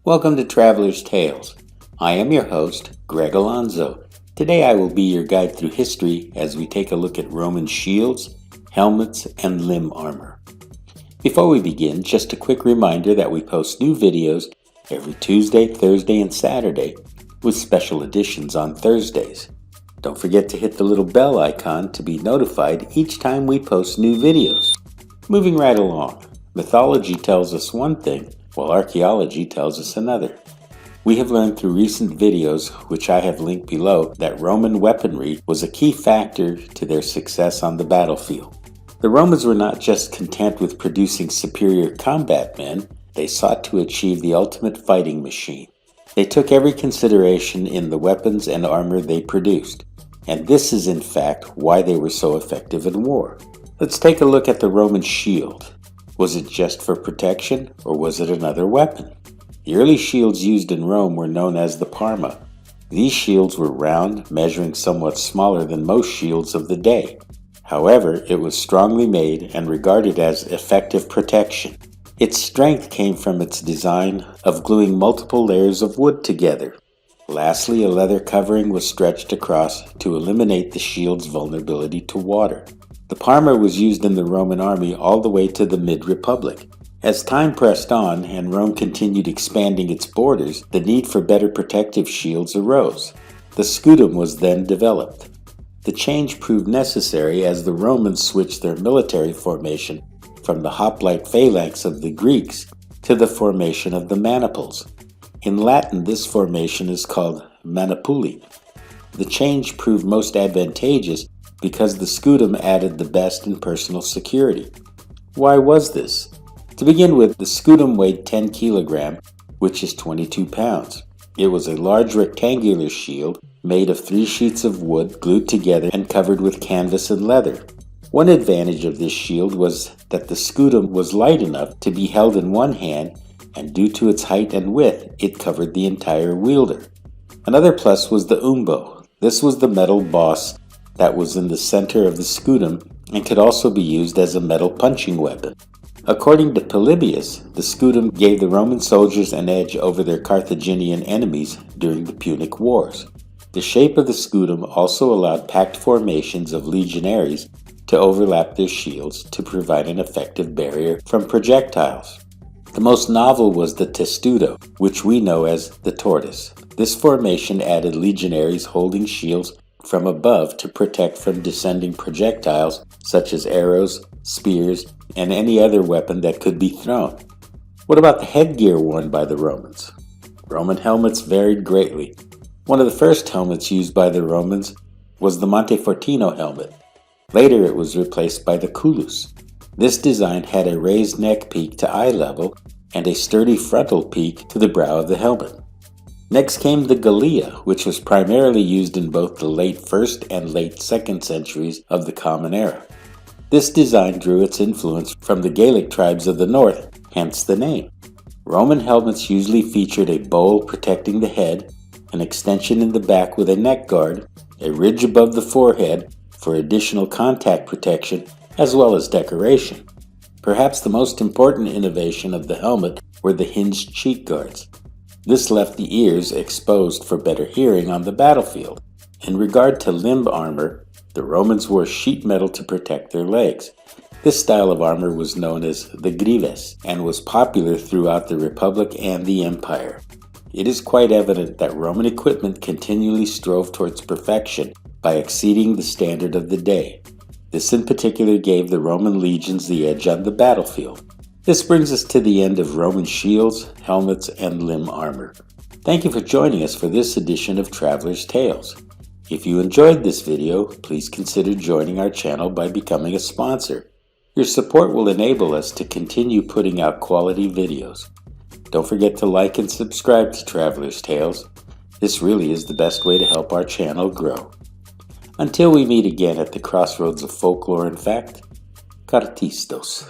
Welcome to Traveler's Tales. I am your host, Greg Alonzo. Today I will be your guide through history as we take a look at Roman shields, helmets, and limb armor. Before we begin, just a quick reminder that we post new videos every Tuesday, Thursday, and Saturday, with special editions on Thursdays. Don't forget to hit the little bell icon to be notified each time we post new videos. Moving right along, mythology tells us one thing, while archaeology tells us another. We have learned through recent videos, which I have linked below, that Roman weaponry was a key factor to their success on the battlefield. The Romans were not just content with producing superior combat men, they sought to achieve the ultimate fighting machine. They took every consideration in the weapons and armor they produced, and this is in fact why they were so effective in war. Let's take a look at the Roman shield. Was it just for protection, or was it another weapon? The early shields used in Rome were known as the parma. These shields were round, measuring somewhat smaller than most shields of the day. However, it was strongly made and regarded as effective protection. Its strength came from its design of gluing multiple layers of wood together. Lastly, a leather covering was stretched across to eliminate the shield's vulnerability to water. The parma was used in the Roman army all the way to the mid-Republic. As time pressed on and Rome continued expanding its borders, the need for better protective shields arose. The scutum was then developed. The change proved necessary as the Romans switched their military formation from the hoplite phalanx of the Greeks to the formation of the maniples. In Latin, this formation is called manipuli. The change proved most advantageous because the scutum added the best in personal security. Why was this? To begin with, the scutum weighed 10 kilograms, which is 22 pounds. It was a large rectangular shield made of 3 sheets of wood glued together and covered with canvas and leather. One advantage of this shield was that the scutum was light enough to be held in one hand, and due to its height and width, it covered the entire wielder. Another plus was the umbo. This was the metal boss that was in the center of the scutum and could also be used as a metal punching weapon. According to Polybius, the scutum gave the Roman soldiers an edge over their Carthaginian enemies during the Punic Wars. The shape of the scutum also allowed packed formations of legionaries to overlap their shields to provide an effective barrier from projectiles. The most novel was the testudo, which we know as the tortoise. This formation added legionaries holding shields from above to protect from descending projectiles such as arrows, spears, and any other weapon that could be thrown. What about the headgear worn by the Romans? Roman helmets varied greatly. One of the first helmets used by the Romans was the Montefortino helmet. Later it was replaced by the culus. This design had a raised neck peak to eye level and a sturdy frontal peak to the brow of the helmet. Next came the galea, which was primarily used in both the late 1st and late 2nd centuries of the Common Era. This design drew its influence from the Gaelic tribes of the north, hence the name. Roman helmets usually featured a bowl protecting the head, an extension in the back with a neck guard, a ridge above the forehead for additional contact protection, as well as decoration. Perhaps the most important innovation of the helmet were the hinged cheek guards. This left the ears exposed for better hearing on the battlefield. In regard to limb armor, the Romans wore sheet metal to protect their legs. This style of armor was known as the greaves and was popular throughout the Republic and the Empire. It is quite evident that Roman equipment continually strove towards perfection by exceeding the standard of the day. This in particular gave the Roman legions the edge on the battlefield. This brings us to the end of Roman shields, helmets, and limb armor. Thank you for joining us for this edition of Traveler's Tales. If you enjoyed this video, please consider joining our channel by becoming a sponsor. Your support will enable us to continue putting out quality videos. Don't forget to like and subscribe to Traveler's Tales. This really is the best way to help our channel grow. Until we meet again at the crossroads of folklore and fact, Cartistos.